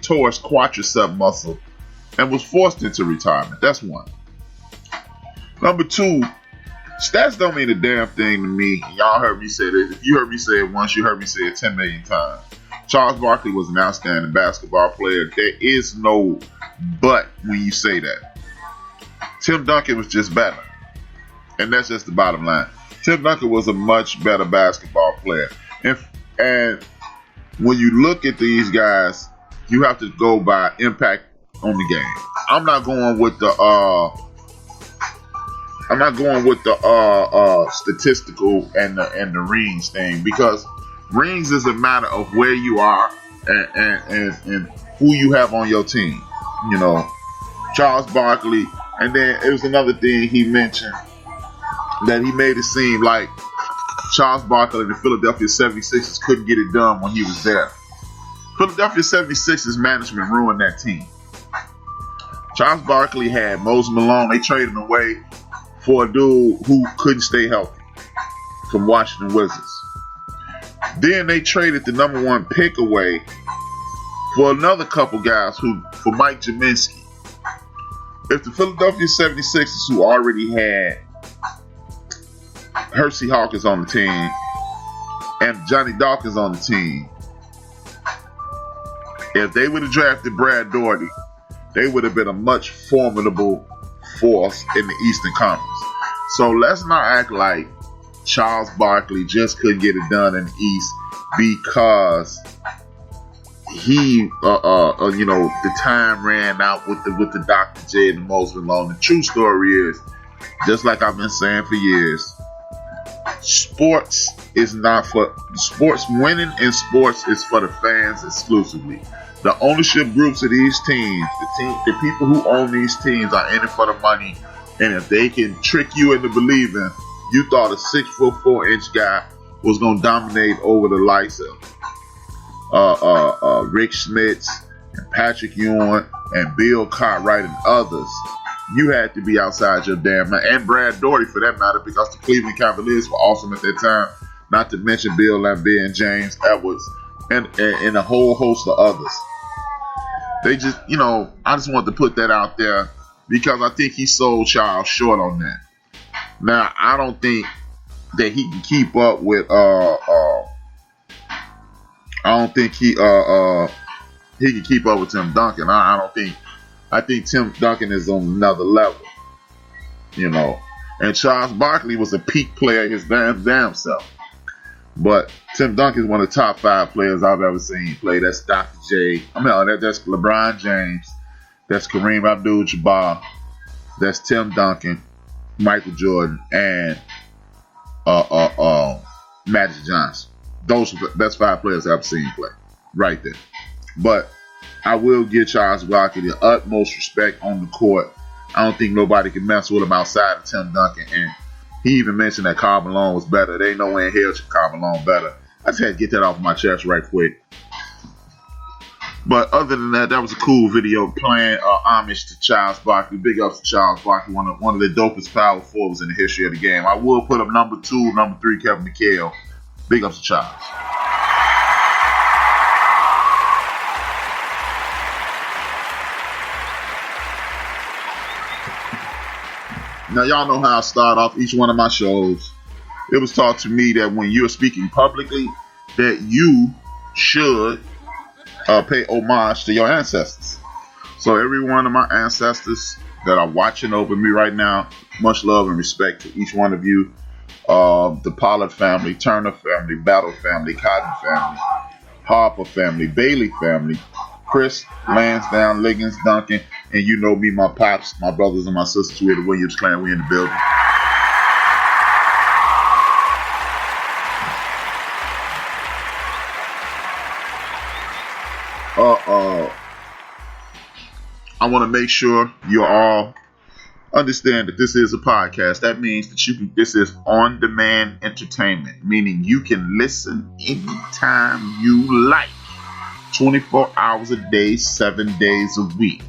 tore his quadricep muscle and was forced into retirement. That's one. Number two, stats don't mean a damn thing to me. Y'all heard me say this. If you heard me say it once, you heard me say it 10 million times. Charles Barkley was an outstanding basketball player. There is no but when you say that. Tim Duncan was just better. And that's just the bottom line. Tim Duncan was a much better basketball player. And when you look at these guys, you have to go by impact on the game. I'm not going with the statistical and the rings thing, because rings is a matter of where you are and who you have on your team. You know, Charles Barkley, and then it was another thing he mentioned that he made it seem like Charles Barkley and the Philadelphia 76ers couldn't get it done when he was there. Philadelphia 76ers management ruined that team. Charles Barkley had Moses Malone. They traded him away for a dude who couldn't stay healthy from Washington Wizards. Then they traded the number one pick away for another couple guys for Mike Jaminski. If the Philadelphia 76ers, who already had Hersey Hawkins on the team and Johnny Dawkins on the team, if they would have drafted Brad Daugherty, they would have been a much formidable force in the Eastern Conference. So let's not act like Charles Barkley just couldn't get it done in the East because he, the time ran out with the Dr. J and the Moses Malone. The true story is, just like I've been saying for years, sports is not for sports. Winning in sports is for the fans exclusively. The ownership groups of these teams, the people who own these teams are in it for the money. And if they can trick you into believing you thought a 6'4" guy was going to dominate over the likes of Rick Schmitz and Patrick Ewing and Bill Cartwright and others, you had to be outside your damn mind. And Brad Daugherty, for that matter, because the Cleveland Cavaliers were awesome at that time. Not to mention Bill Laimbeer and James Edwards and a whole host of others. They just, I just wanted to put that out there because I think he sold Charles short on that. Now, I don't think that he can keep up with, I don't think he can keep up with Tim Duncan. I think Tim Duncan is on another level, and Charles Barkley was a peak player his damn self. But Tim Duncan is one of the top 5 players I've ever seen play. That's Dr. J. That's LeBron James. That's Kareem Abdul-Jabbar. That's Tim Duncan, Michael Jordan, and Magic Johnson. That's 5 players I've seen play right there. But I will give Charles Barkley the utmost respect on the court. I don't think nobody can mess with him outside of Tim Duncan. And he even mentioned that Karl Malone was better. There ain't no way in hell Karl Malone better. I just had to get that off my chest right quick. But other than that, that was a cool video playing homage to Charles Barkley. Big ups to Charles Barkley, one of the dopest power forwards in the history of the game. I will put up number 2, number 3, Kevin McHale. Big ups to Charles. Now, y'all know how I start off each one of my shows. It was taught to me that when you're speaking publicly, that you should pay homage to your ancestors. So every one of my ancestors that are watching over me right now, much love and respect to each one of you. The Pollard family, Turner family, Battle family, Cotton family, Harper family, Bailey family, Chris, Lansdowne, Liggins, Duncan, and you know me, my pops, my brothers and my sisters. We're the Williams clan. We in the building. I want to make sure you all understand that this is a podcast. That means that this is on-demand entertainment, meaning you can listen anytime you like, 24 hours a day, 7 days a week.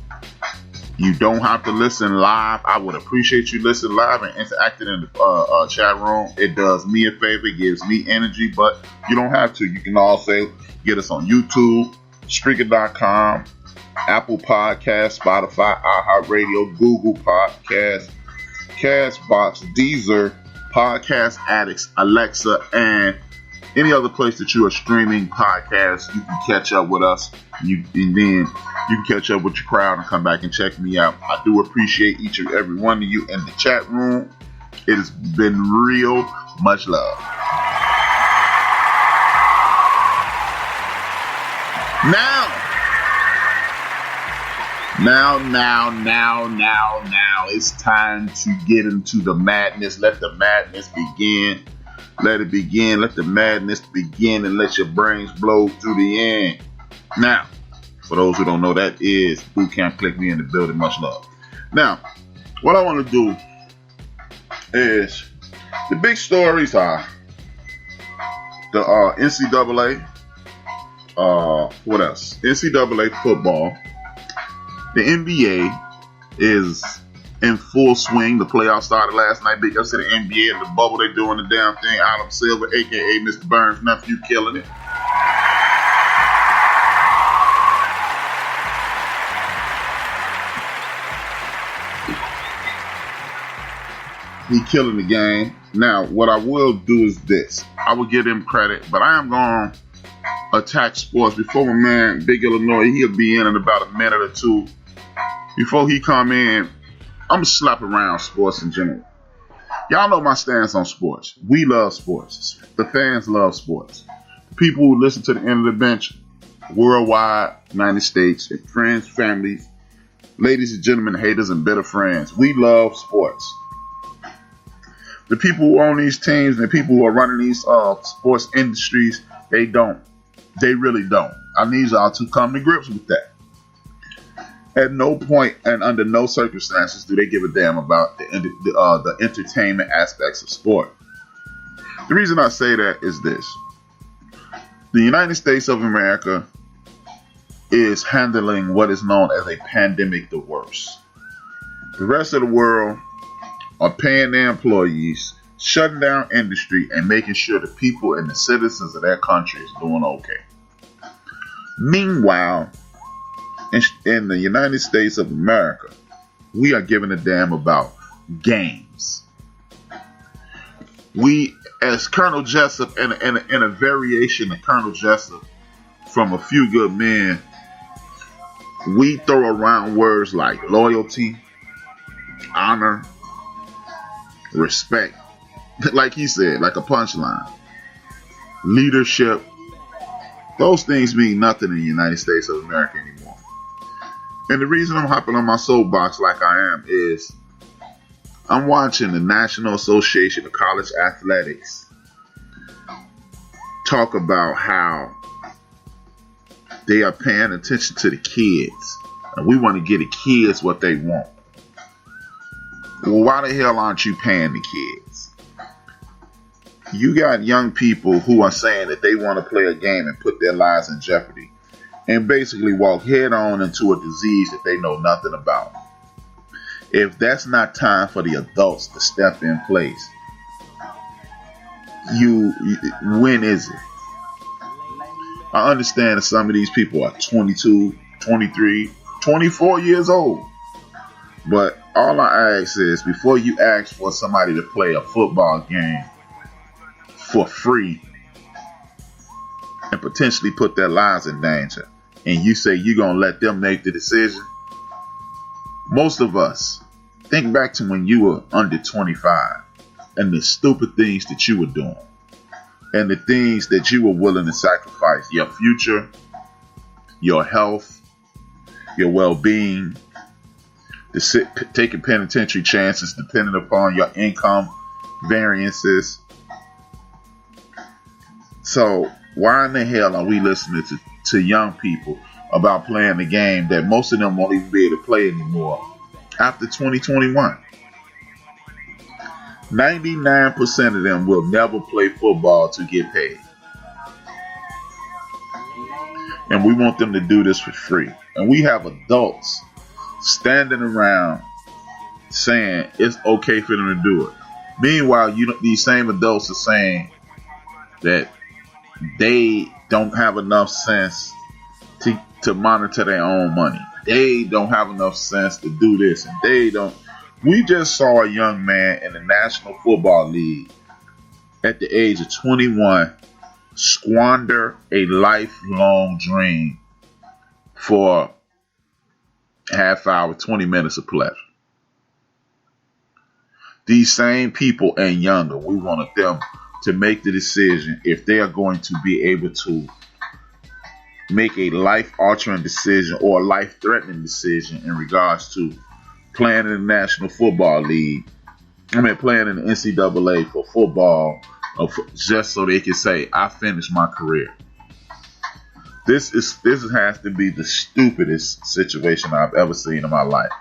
You don't have to listen live. I would appreciate you listening live and interacting in the chat room. It does me a favor. It gives me energy, but you don't have to. You can also get us on YouTube, Spreaker.com, Apple Podcasts, Spotify, iHeartRadio, Google Podcasts, Castbox, Deezer, Podcast Addicts, Alexa, and any other place that you are streaming podcasts. You can catch up with us, and then you can catch up with your crowd and come back and check me out. I do appreciate each and every one of you in the chat room. It has been real. Much love. Now, it's time to get into the madness. Let the madness begin. Let it begin. Let the madness begin and let your brains blow through the end. Now, for those who don't know, that is Bootcamp. Click me in the building. Much love. Now, what I want to do is the big stories are the NCAA. What else? NCAA football. The NBA is in full swing. The playoffs started last night. Big ups to the NBA and the bubble. They're doing the damn thing. Adam Silver, a.k.a. Mr. Burns' nephew, killing it. He killing the game. Now, what I will do is this. I will give him credit, but I am going to attack sports. Before my man, Big Illinois, he'll be in about a minute or two. Before he come in, I'm going to slap around sports in general. Y'all know my stance on sports. We love sports. The fans love sports. People who listen to the end of the bench, worldwide, United States, and friends, families, ladies and gentlemen, haters and bitter friends. We love sports. The people who own these teams and the people who are running these sports industries, they don't. They really don't. I need y'all to come to grips with that. At no point and under no circumstances do they give a damn about the entertainment aspects of sport. The reason I say that is this. The United States of America is handling what is known as a pandemic the worst. The rest of the world are paying their employees, shutting down industry, and making sure the people and the citizens of their country is doing okay. Meanwhile, in the United States of America, we are giving a damn about games. We, as Colonel Jessup, and a variation of Colonel Jessup from A Few Good Men, we throw around words like loyalty, honor, respect, like he said, like a punchline, leadership. Those things mean nothing in the United States of America anymore. And the reason I'm hopping on my soapbox like I am is I'm watching the National Association of College Athletics talk about how they are paying attention to the kids. And we want to get the kids what they want. Well, why the hell aren't you paying the kids? You got young people who are saying that they want to play a game and put their lives in jeopardy and basically walk head on into a disease that they know nothing about. If that's not time for the adults to step in place, when is it? I understand that some of these people are 22, 23, 24 years old. But all I ask is, before you ask for somebody to play a football game for free and potentially put their lives in danger, and you say you're going to let them make the decision, most of us, think back to when you were under 25 and the stupid things that you were doing and the things that you were willing to sacrifice, your future, your health, your well-being, taking penitentiary chances depending upon your income variances. So why in the hell are we listening to young people about playing a game that most of them won't even be able to play anymore after 2021? 99% of them will never play football to get paid. And we want them to do this for free. And we have adults standing around saying it's okay for them to do it. Meanwhile, these same adults are saying that they don't have enough sense to monitor their own money. They don't have enough sense to do this, and they don't. We just saw a young man in the National Football League at the age of 21 squander a lifelong dream for a half hour, 20 minutes of pleasure. These same people and younger, we wanted them to make the decision if they are going to be able to make a life-altering decision or a life-threatening decision in regards to playing in the National Football League. Playing in the NCAA for football, just so they can say, I finished my career. This has to be the stupidest situation I've ever seen in my life.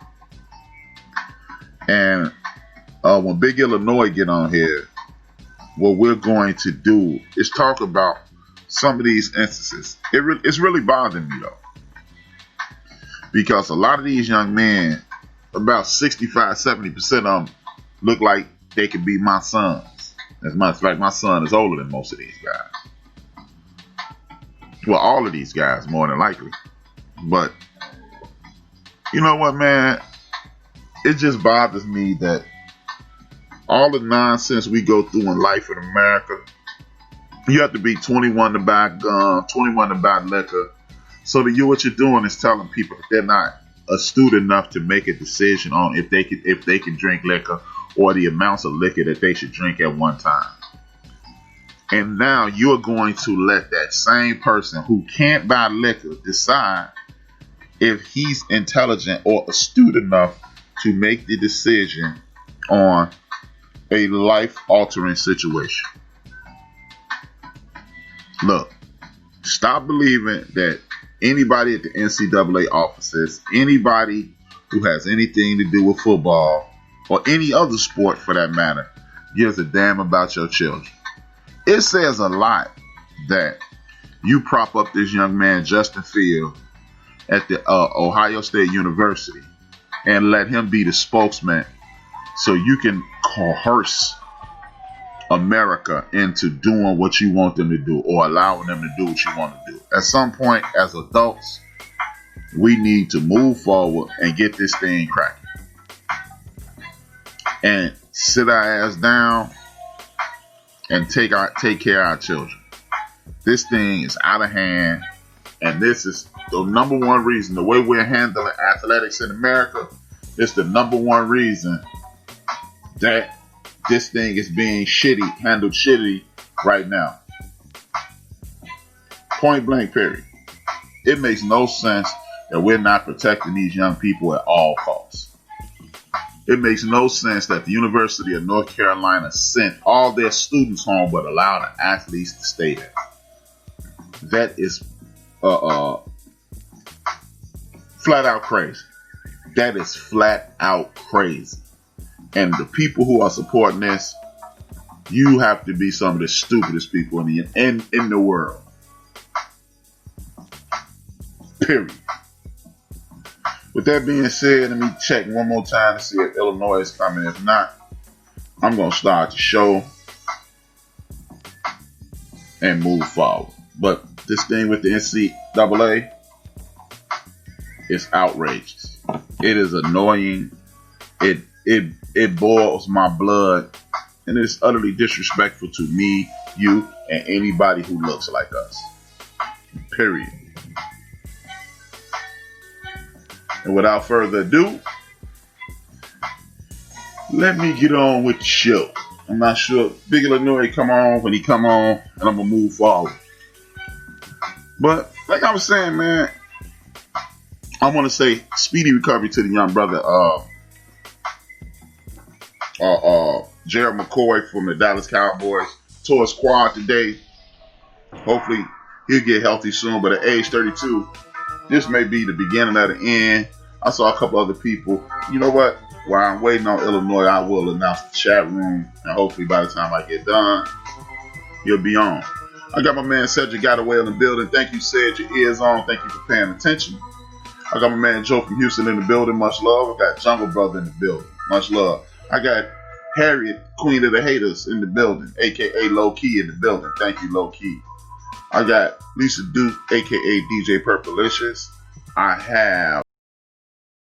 And when Big Illinois get on here, what we're going to do is talk about some of these instances. It's really bothering me, though, because a lot of these young men, about 65-70% of them, look like they could be my sons. As a matter of fact, my son is older than most of these guys. Well, all of these guys, more than likely. But you know what, man? It just bothers me that all the nonsense we go through in life in America, you have to be 21 to buy a gun, 21 to buy liquor. So what you're doing is telling people that they're not astute enough to make a decision on if they can drink liquor or the amounts of liquor that they should drink at one time. And now you're going to let that same person who can't buy liquor decide if he's intelligent or astute enough to make the decision on a life-altering situation. Look, stop believing that anybody at the NCAA offices, anybody who has anything to do with football or any other sport for that matter, gives a damn about your children. It says a lot that you prop up this young man, Justin Field, at the Ohio State University and let him be the spokesman so you can coerce America into doing what you want them to do or allowing them to do what you want to do. At some point, as adults, we need to move forward and get this thing cracking. And sit our ass down and take care of our children. This thing is out of hand, and this is the number one reason. The way we're handling athletics in America is the number one reason that this thing is being handled shitty right now. Point blank, period. It makes no sense that we're not protecting these young people at all costs. It makes no sense that the University of North Carolina sent all their students home but allowed the athletes to stay there. That is flat out crazy. That is flat out crazy. And the people who are supporting this, you have to be some of the stupidest people in the world. Period. With that being said, let me check one more time to see if Illinois is coming. If not, I'm going to start the show and move forward. But this thing with the NCAA is outrageous. It is annoying. It boils my blood. And it's utterly disrespectful to me, you, and anybody who looks like us. Period. And without further ado, let me get on with the show. I'm not sure Big Illinois come on when he come on, and I'm going to move forward. But like I was saying, man, I want to say speedy recovery to the young brother, Gerald McCoy from the Dallas Cowboys. Tore his quad today. Hopefully he'll get healthy soon, but at age 32, this may be the beginning of the end. I saw a couple other people. You know what? While I'm waiting on Illinois, I will announce the chat room, and hopefully by the time I get done, you'll be on. I got my man Cedric Gotaway in the building. Thank you, Ced. Your ears on. Thank you for paying attention. I got my man Joe from Houston in the building. Much love. I got Jungle Brother in the building. Much love. I got Harriet, Queen of the Haters, in the building, a.k.a. Low Key in the building. Thank you, Low Key. I got Lisa Duke, aka DJ Purplicious. I have